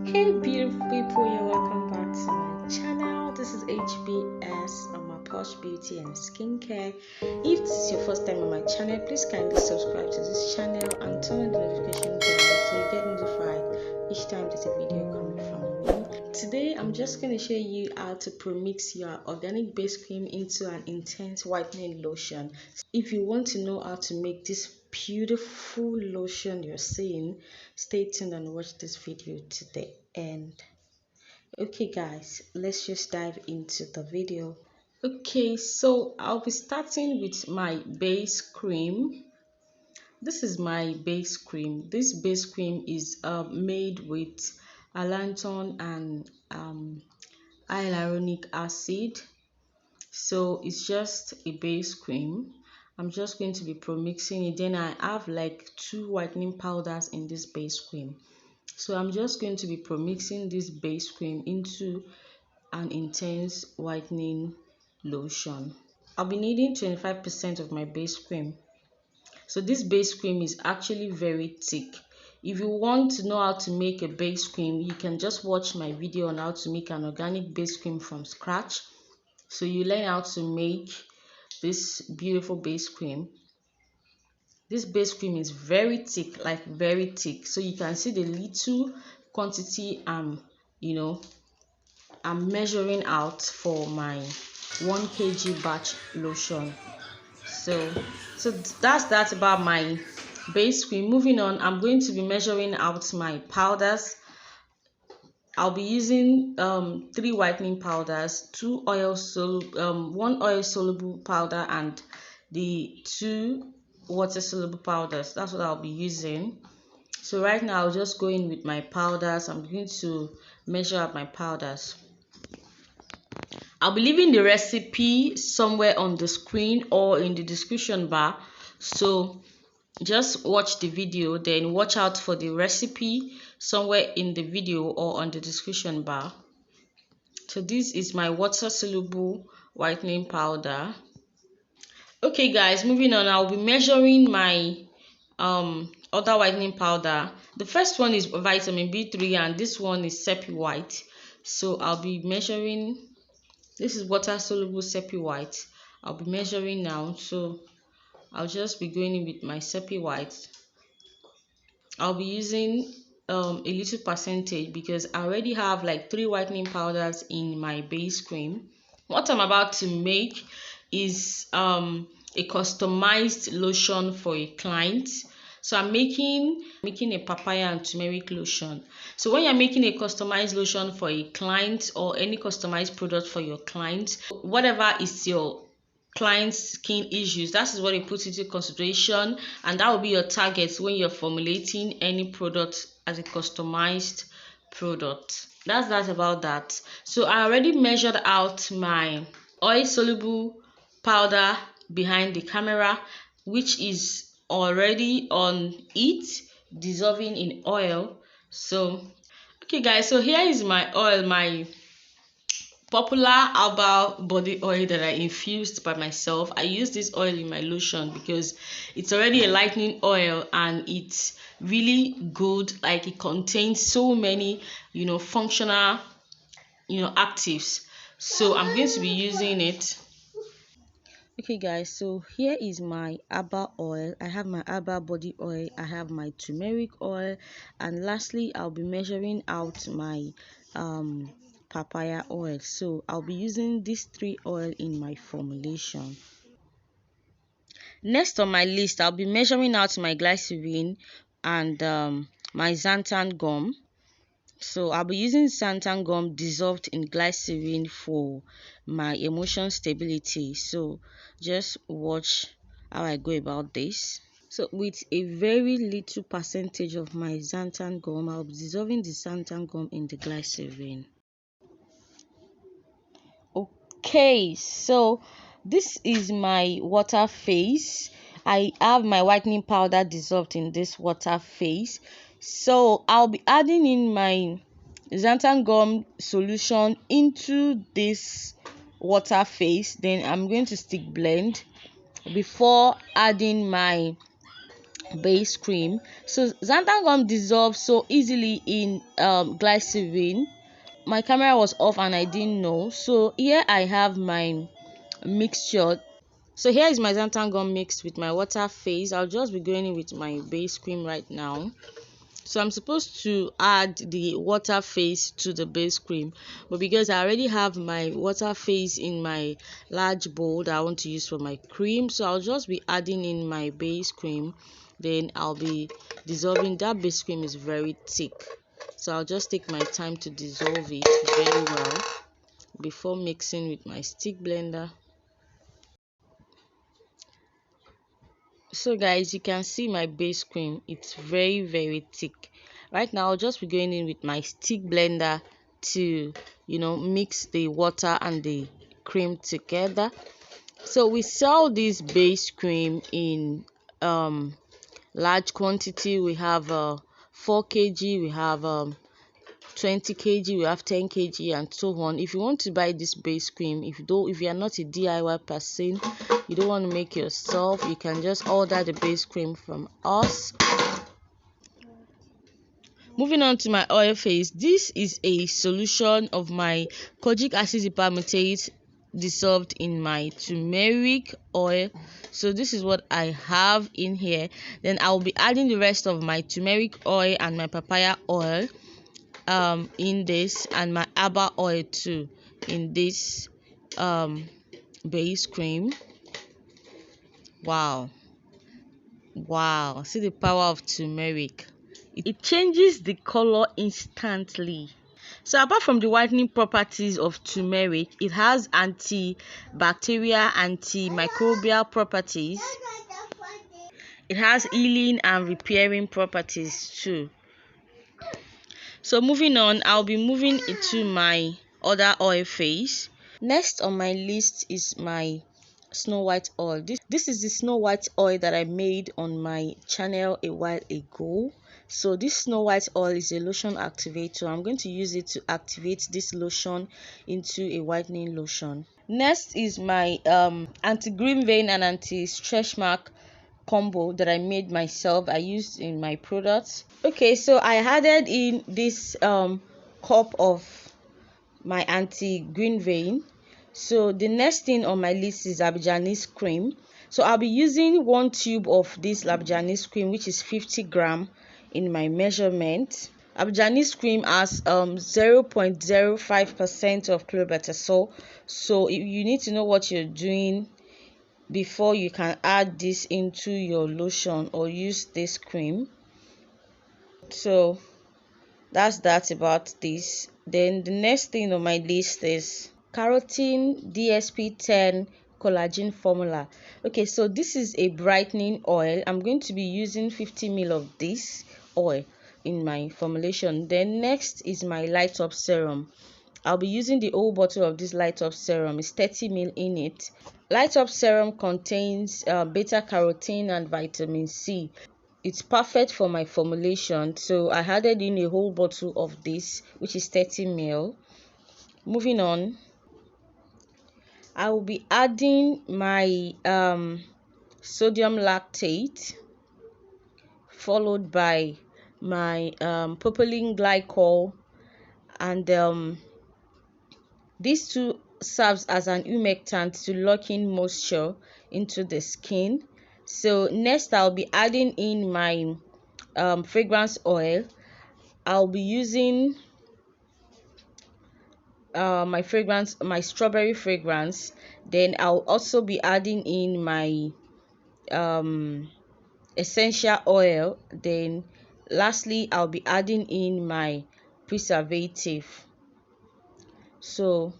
Hey beautiful people, you're welcome back to my channel. This is HBS, my Posh Beauty and Skincare. If this is your first time on my channel, please kindly subscribe to this channel and turn on the notification bell so you get notified each time there's a video coming from me. Today I'm just going to show you how to premix your organic base cream into an intense whitening lotion. If you want to know how to make this beautiful lotion you're seeing, stay tuned and watch this video today. And okay guys, let's just dive into the video. Okay, so I'll be starting with my base cream. This is my base cream. This base cream is made with allantoin and hyaluronic acid. So it's just a base cream. I'm just going to be premixing it. Then I have like 2 whitening powders in this base cream. So I'm just going to be premixing this base cream into an intense whitening lotion. I'll be needing 25% of my base cream. So this base cream is actually very thick. If you want to know how to make a base cream, you can just watch my video on how to make an organic base cream from scratch. So you learn how to make this beautiful base cream. This base cream is very thick, like very thick. So you can see the little quantity I'm measuring out for my 1 kg batch lotion. So that's about my base cream. Moving on, I'm going to be measuring out my powders. I'll be using 3 whitening powders, 1 oil soluble powder and the 2 water soluble powders. That's what I'll be using. So right now I'll just go in with my powders. I'm going to measure up my powders. I'll be leaving the recipe somewhere on the screen or in the description bar, so just watch the video, then watch out for the recipe somewhere in the video or on the description bar. So this is my water soluble whitening powder. Okay guys, moving on, I'll be measuring my other whitening powder. The first one is vitamin B3 and this one is Seppi White. So I'll be measuring. This is water soluble Seppi White. I'll be measuring now, so I'll just be going in with my Seppi White. I'll be using a little percentage because I already have like 3 whitening powders in my base cream. What I'm about to make is a customized lotion for a client. So I'm making a papaya and turmeric lotion. So when you're making a customized lotion for a client or any customized product for your client, whatever is your client's skin issues, that is what you put into consideration, and that will be your target when you're formulating any product as a customized product. That's about that. So I already measured out my oil soluble powder behind the camera, which is already on it, dissolving in oil. So okay guys, so here is my oil, my popular herbal body oil that I infused by myself. I use this oil in my lotion because it's already a lightening oil and it's really good. Like, it contains so many functional actives. So I'm going to be using it. Okay guys, so here is my herbal oil. I have my herbal body oil, I have my turmeric oil, and lastly I'll be measuring out my papaya oil. So I'll be using these 3 oil in my formulation. Next on my list, I'll be measuring out my glycerin and my xanthan gum. So I'll be using xanthan gum dissolved in glycerin for my emotion stability. So just watch how I go about this. So with a very little percentage of my xanthan gum, I'll be dissolving the xanthan gum in the glycerin. Okay, so this is my water phase. I have my whitening powder dissolved in this water phase. So I'll be adding in my xanthan gum solution into this water phase. Then I'm going to stick blend before adding my base cream. So xanthan gum dissolves so easily in glycerin. My camera was off and I didn't know. So here I have my mixture. So here is my xanthan gum mixed with my water phase. I'll just be going in with my base cream right now. So I'm supposed to add the water phase to the base cream, but because I already have my water phase in my large bowl that I want to use for my cream, so I'll just be adding in my base cream. Then I'll be dissolving. That base cream is very thick, so I'll just take my time to dissolve it very well before mixing with my stick blender. So guys, you can see my base cream, it's very thick. Right now I'll just be going in with my stick blender to mix the water and the cream together. So we sell this base cream in large quantity. We have 4 kg, we have 20 kg, we have 10 kg, and so on. If you want to buy this base cream, if you are not a DIY person, you don't want to make yourself, you can just order the base cream from us. Moving on to my oil phase, this is a solution of my kojic acid hypermethate dissolved in my turmeric oil. So this is what I have in here. Then I will be adding the rest of my turmeric oil and my papaya oil in this, and my herbal oil too in this base cream. Wow, see the power of turmeric. It changes the color instantly. So apart from the whitening properties of turmeric, it has antibacterial, antimicrobial properties. It has healing and repairing properties too. So moving on, I'll be moving into my other oil phase. Next on my list is my Snow White oil. This is the Snow White oil that I made on my channel a while ago. So this Snow White oil is a lotion activator. I'm going to use it to activate this lotion into a whitening lotion. Next is my anti-green vein and anti-stretch mark combo that I made myself. I used in my products. Okay, so I added in this cup of my anti-green vein. So the next thing on my list is Abijanese cream. So I'll be using 1 tube of this Abijanese cream, which is 50 gram in my measurement. Abijanese cream has 0.05% of clobetasol. So you need to know what you're doing before you can add this into your lotion or use this cream. So that's about this. Then the next thing on my list is Carotene DSP10 collagen formula. Okay, so this is a brightening oil. I'm going to be using 50 ml of this oil in my formulation. Then next is my light up serum. I'll be using the whole bottle of this light up serum. It's 30 ml in it. Light up serum contains beta carotene and vitamin C. It's perfect for my formulation, so I added in a whole bottle of this, which is 30 ml. Moving on, I will be adding my sodium lactate, followed by my propylene glycol, and these two serves as an humectant to lock in moisture into the skin. So next I'll be adding in my fragrance oil. I'll be using my strawberry fragrance. Then I'll also be adding in my essential oil. Then lastly I'll be adding in my preservative. So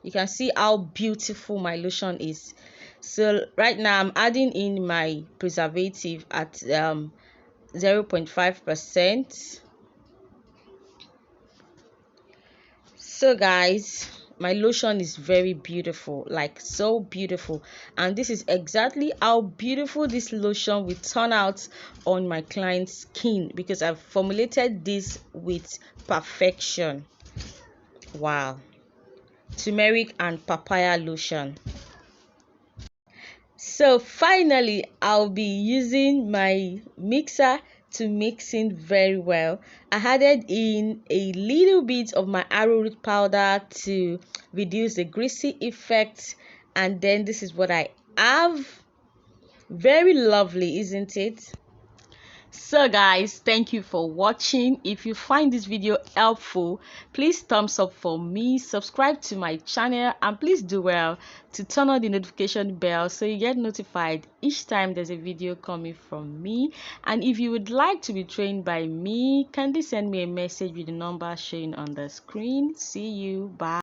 you can see how beautiful my lotion is. So right now I'm adding in my preservative at 0.5%. So guys, my lotion is very beautiful, like so beautiful, and this is exactly how beautiful this lotion will turn out on my client's skin because I've formulated this with perfection. Wow. Turmeric and papaya lotion. So finally, I'll be using my mixer to mix in very well. I added in a little bit of my arrowroot powder to reduce the greasy effect, and then this is what I have. Very lovely, isn't it? So guys, thank you for watching. If you find this video helpful, please thumbs up for me, subscribe to my channel, and please do well to turn on the notification bell so you get notified each time there's a video coming from me. And if you would like to be trained by me, kindly send me a message with the number showing on the screen. See you, bye.